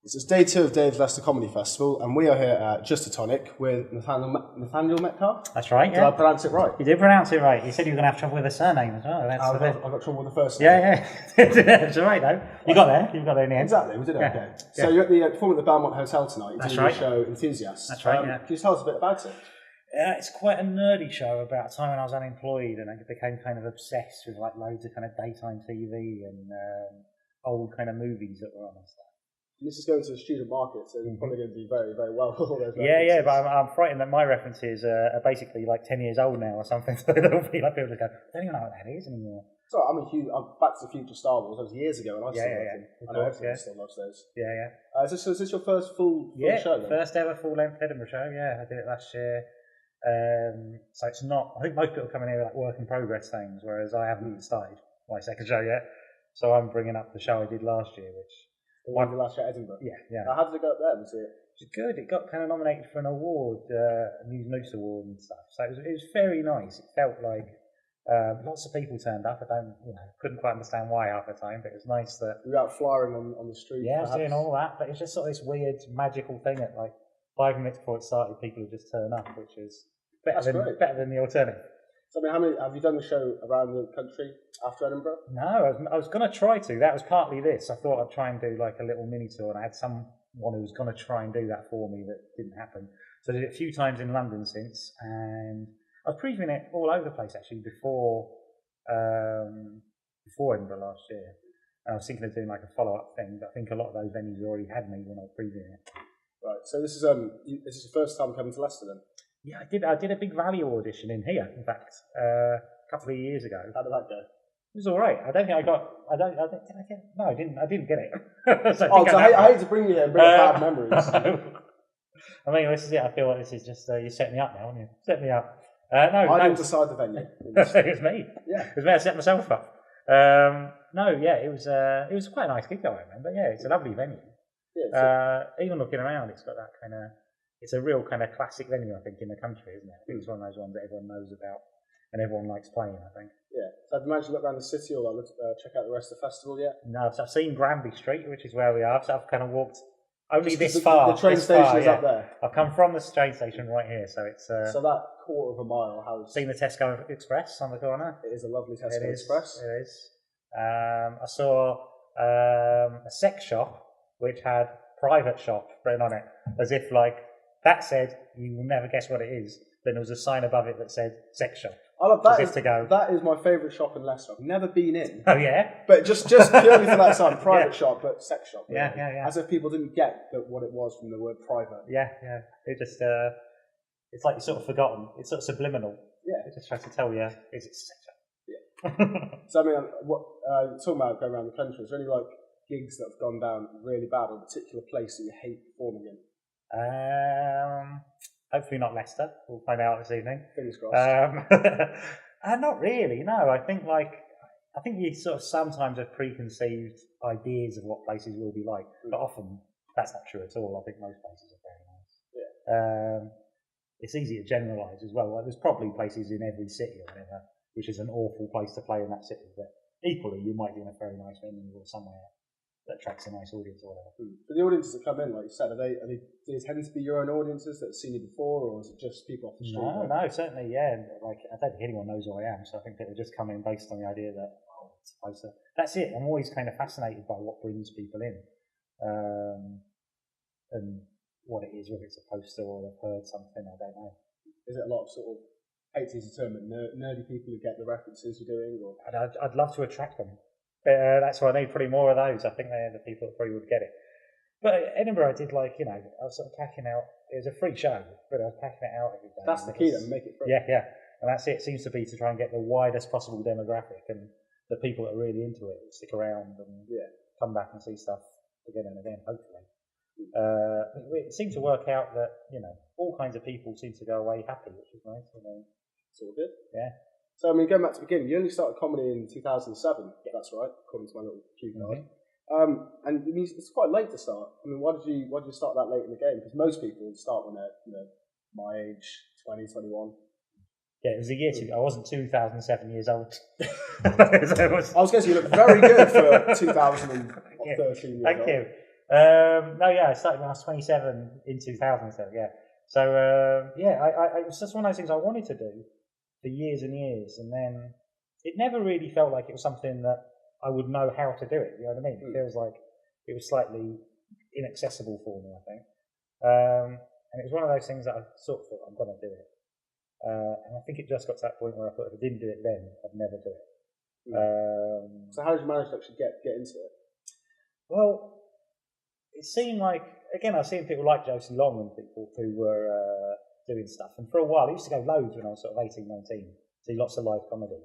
This is day 2 of Dave's Leicester Comedy Festival, and we are here at Just a Tonic with Nathaniel Metcalfe. That's right, yeah. Did I pronounce it right? You did pronounce it right. You said you were going to have trouble with the surname as well. I got trouble with the first name. Yeah. It's all right, though. You got there in the end. Exactly, we did it okay. So you're at the performing at the Belmont Hotel tonight. That's doing right. the show Enthusiasts. That's right, yeah. Can you tell us a bit about it? It's quite a nerdy show about a time when I was unemployed and I became kind of obsessed with like loads of kind of daytime TV and old kind of movies that were on and stuff. This is going to the student market, so you're probably going to do very, very well with all those references. Yeah, but I'm frightened that my references are basically like 10 years old now or something, so there'll be like people that go, I don't even know what that is anymore. So I'm Back to the Future Star Wars. That was years ago, and I still love them. I know everyone still loves those. Yeah. Is this your first full show then? First ever full-length Edinburgh show, yeah. I did it last year. So it's not, I think most people come in here with like work in progress things, whereas I haven't started my second show yet. So I'm bringing up the show I did last year, which... One of the last show at Edinburgh? Yeah. How did it go up there? Was it? It was good. It got kind of nominated for an award, a News Moose Award and stuff. So it was very nice. It felt like lots of people turned up. Couldn't quite understand why half the time, but it was nice that... You were out flying on the street? Yeah, I was doing all that, but it's just sort of this weird, magical thing at like 5 minutes before it started, people would just turn up, which is better than the alternative. So, I mean, have you done the show around the country after Edinburgh? No, I was going to try to. That was partly this. I thought I'd try and do like a little mini tour, and I had someone who was going to try and do that for me that didn't happen. So I did it a few times in London since, and I was previewing it all over the place actually before Edinburgh last year. And I was thinking of doing like a follow-up thing, but I think a lot of those venues already had me when I was previewing it. Right. So this is your first time coming to Leicester then? Yeah, I did a big value audition in here, in fact, a couple of years ago. How did that go? It was all right. I don't think I got. Did I get? No, I didn't get it. So I hate to bring you here and bring bad memories. I mean, this is it. I feel like this is just you set me up now, haven't you? Set me up. I didn't decide the venue. It was me. Yeah, it was me. I set myself up. It was quite a nice gig though. I remember. Yeah, it's a lovely venue. Yeah, even looking around, it's got that kind of. It's a real kind of classic venue, I think, in the country, isn't it? I think it's one of those ones that everyone knows about and everyone likes playing, I think. Yeah. So have you managed to look around the city or check out the rest of the festival yet? No, so I've seen Granby Street, which is where we are, so I've kind of walked only this far. The train station is up there? I've come from the train station right here, so it's... so that quarter of a mile, how's... Seen the Tesco Express on the corner. It is a lovely Tesco Express. It is. I saw a sex shop, which had private shop written on it, as if like... That said, you will never guess what it is. Then there was a sign above it that said sex shop. I love that. That is my favourite shop in Leicester. I've never been in. Oh yeah, but just purely for that sign, private shop, but sex shop. Really. Yeah. As if people didn't get what it was from the word private. Yeah. It just it's like you're sort of forgotten. It's sort of subliminal. Yeah. It just tries to tell you is it sex shop. Yeah. So I mean, talking about going around the country, is there any like gigs that have gone down really bad, or a particular place that you hate performing in? Hopefully not Leicester. We'll find out this evening. Fingers crossed. Not really. No, I think you sort of sometimes have preconceived ideas of what places will be like, but often that's not true at all. I think most places are very nice. Yeah. It's easy to generalise as well. Like, there's probably places in every city or whatever, which is an awful place to play in that city, but equally you might be in a very nice venue or somewhere that attracts a nice audience or whatever. But the audiences that come in, like you said, do they tend to be your own audiences that have seen you before, or is it just people off the street? No, certainly, yeah. Like, I don't think anyone knows who I am, so I think people just come in based on the idea that, it's supposed to... That's it. I'm always kind of fascinated by what brings people in, and what it is, whether it's a poster or they've heard something, I don't know. Is it a lot of sort of, hate to use the term, but nerdy people who get the references you're doing? Or? I'd love to attract them. That's why I need probably more of those. I think they're the people that probably would get it. But at Edinburgh, I did I was sort of packing out. It was a free show, but I was packing it out every day. That's the key, then, make it free. Yeah, and that's it. It seems to be to try and get the widest possible demographic, and the people that are really into it will stick around and come back and see stuff again and again. Hopefully, it seemed to work out that all kinds of people seem to go away happy, which is nice. It's all good. Yeah. So, I mean, going back to the beginning, you only started comedy in 2007, if that's right, according to my little cue card. And it's quite late to start. I mean, why did you start that late in the game? Because most people start when they're, my age, 20, 21. Yeah, it was a year too. I wasn't 2007 years old. I was going to say, you look very good for 2013 years old. Thank you. No, yeah, I started when I was 27 in 2007. Yeah, so it was just one of those things I wanted to do for years and years, and then it never really felt like it was something that I would know how to do it. You know what I mean? It feels like it was slightly inaccessible for me, I think. And it was one of those things that I sort of thought, I'm going to do it. And I think it just got to that point where I thought if I didn't do it then, I'd never do it. So how did you manage to actually get into it? Well, it seemed like, again, I've seen people like Josie Long and people who were doing stuff. And for a while, I used to go loads when I was sort of 18, 19, see lots of live comedy.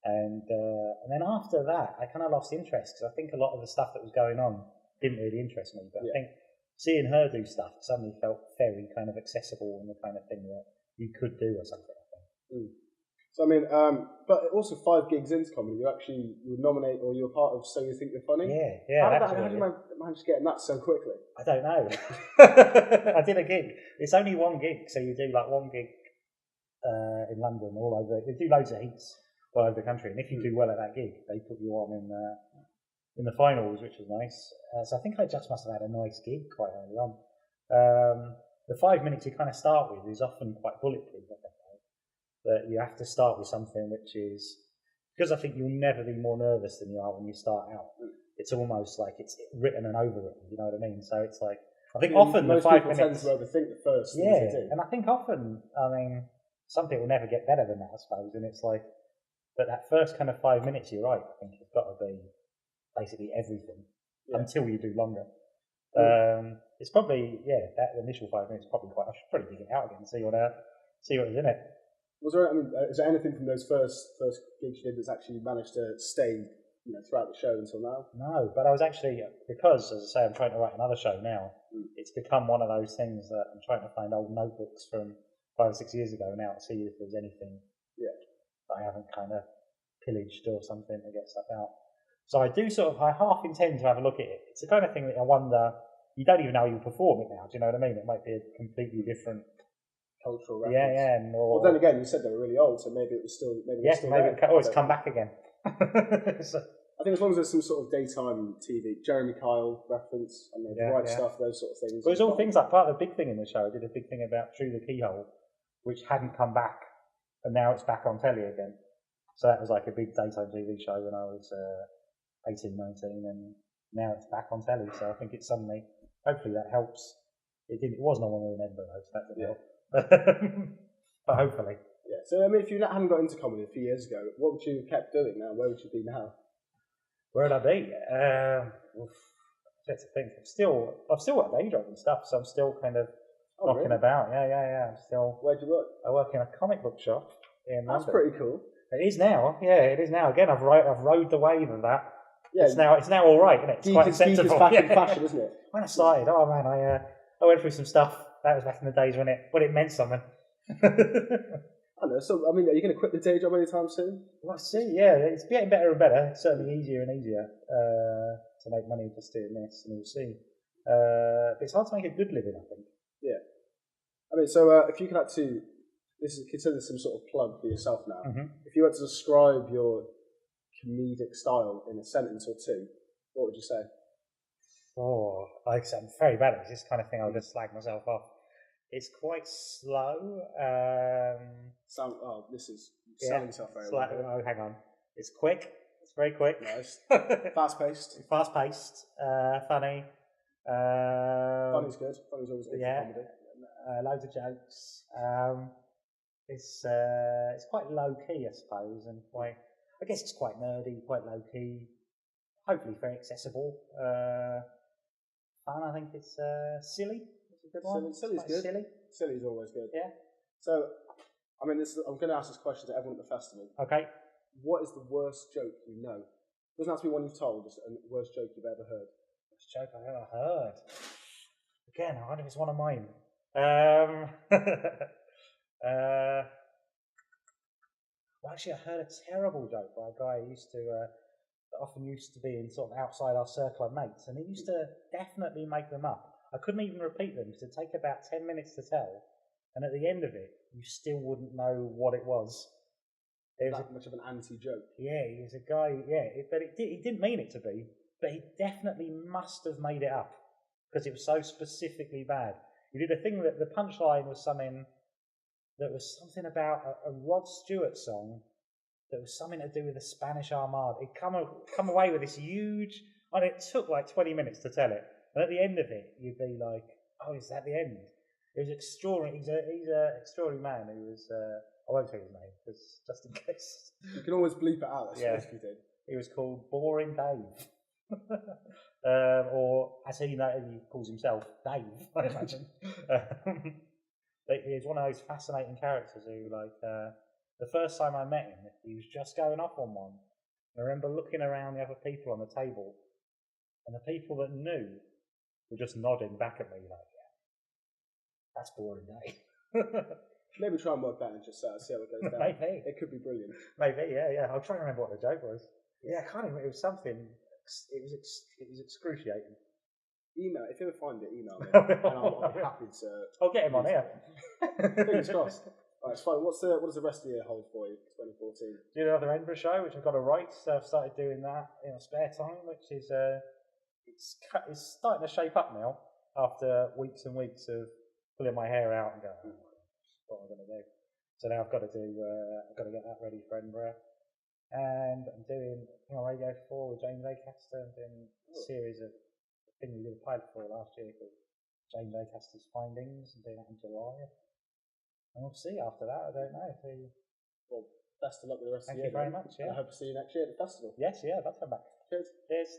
And then after that, I kind of lost interest because I think a lot of the stuff that was going on didn't really interest me. But I think seeing her do stuff suddenly felt very kind of accessible and the kind of thing that you could do or something, I think. So, I mean, but also 5 gigs into comedy, you nominate or you're part of So You Think You're Funny? Yeah. How did you manage to get in that so quickly? I don't know. I did a gig. It's only one gig, so you do like one gig in London, all over. You do loads of heats all over the country, and if you do well at that gig, they put you on in the finals, which was nice. So I think I just must have had a nice gig quite early on. The 5 minutes you kind of start with is often quite bulletproof, I think. That you have to start with something which is, because I think you'll never be more nervous than you are when you start out. It's almost like it's written and overwritten, you know what I mean? So it's like, I think often the 5 minutes... Most people tend to overthink the first things they do. And I think often, I mean, some people never get better than that, I suppose, and it's like, but that first kind of 5 minutes, you're right, I think it's got to be basically everything until you do longer. It's probably, that initial 5 minutes probably quite, I should probably dig it out again and see what is in it. Was there, is there anything from those first gigs you did that's actually managed to stay, throughout the show until now? No, but I was actually, because, as I say, I'm trying to write another show now, it's become one of those things that I'm trying to find old notebooks from 5 or 6 years ago now to see if there's anything that I haven't kind of pillaged or something to get stuff out. So I do I half intend to have a look at it. It's the kind of thing that I wonder, you don't even know you'll perform it now, do you know what I mean? It might be a completely different cultural reference. Well, then again, you said they were really old, so maybe it was still. Maybe it's come back again. So, I think as long as there's some sort of daytime TV, Jeremy Kyle reference, Right Stuff, those sort of things. Well, it was all things like part of the big thing in the show. I did a big thing about Through the Keyhole, which hadn't come back, and now it's back on telly again. So that was like a big daytime TV show when I was 18, 19, and now it's back on telly. So I think it's suddenly, hopefully that helps. It was no one will remember though, so that didn't help. But hopefully. Yeah. So if you hadn't got into comedy a few years ago, what would you have kept doing now? Where would you be now? Where would I be? That's the thing. I've still got a day job and stuff, so I'm still kind of knocking about. Yeah. I'm still. Where do you work? I work in a comic book shop in London. That's pretty cool. It is now. Yeah, it is now. Again, I've rode the wave of that. Yeah. It's now all right, isn't it? It's quite acceptable. Geek is back in fashion, isn't it? When I started, I went through some stuff. That was back in the days when it meant something. I know. So, are you going to quit the day job anytime soon? We'll see. Yeah, it's getting better and better. It's certainly easier and easier to make money just doing this, and we'll see. But it's hard to make a good living, I think. Yeah. So if you could consider some sort of plug for yourself now. Mm-hmm. If you were to describe your comedic style in a sentence or two, what would you say? Oh, I'm very bad at this kind of thing. I'll just slag myself off. It's quite slow. This is selling yourself very well. Oh, hang on. It's quick. It's very quick. Nice. Fast-paced. Fast-paced. Funny. Funny's good. Funny's always good for comedy. Loads of jokes. It's quite low-key, I suppose, and I guess it's quite nerdy, quite low-key. Hopefully very accessible. Fun, I think it's silly. It's a good one. Silly's good. Silly's always good. Yeah. So, I'm going to ask this question to everyone at the festival. Okay. What is the worst joke you know? It doesn't have to be one you've told, just a worst joke you've ever heard. Worst joke I've ever heard. Again, I wonder if it's one of mine. Well, actually, I heard a terrible joke by a guy who often used to be in sort of outside our circle of mates, and he used to definitely make them up. I couldn't even repeat them because it'd take about 10 minutes to tell, and at the end of it, you still wouldn't know what it was. It was much of an anti-joke. Yeah, he was a guy. Yeah, but he didn't mean it to be, but he definitely must have made it up. because it was so specifically bad. You did a thing that the punchline was something about a Rod Stewart song that was something to do with the Spanish Armada. It come away with this huge, and it took like 20 minutes to tell it. And at the end of it, you'd be like, "Oh, is that the end?" It was extraordinary. He's an extraordinary man who was. I won't tell his name, because just in case. You can always bleep it out. That's if you did. He was called Boring Dave. Or as he calls himself, Dave, I imagine. He's one of those fascinating characters who, the first time I met him, he was just going off on one. I remember looking around the other people on the table, and the people that knew were just nodding back at me like, yeah, that's Boring Dave. Maybe try and work that and just see how it goes down. Maybe. It could be brilliant. Maybe, yeah. I'll try and remember what the joke was. Yeah, I can't even. It was something. It was excruciating. Email, if you ever find it, email me, and I'll be happy to. I'll get him on here. Fingers crossed. All right, it's fine. What does the rest of the year hold for you? 2014. Do another Edinburgh show, which I've got to write. So I've started doing that in my spare time, which is it's starting to shape up now after weeks and weeks of pulling my hair out and going, what am I going to do? So now I've got to get that ready for Edinburgh. And I'm doing on Radio 4 with James Acaster. I'm doing a series of things we did a pilot for last year called James Acaster's Findings. I'm doing that in July. And we'll see after that. I don't know. Well, best of luck with the rest of the year. Thank you very much. Yeah. I hope to see you next year at the festival. Yes, I'll come back. Cheers. Cheers.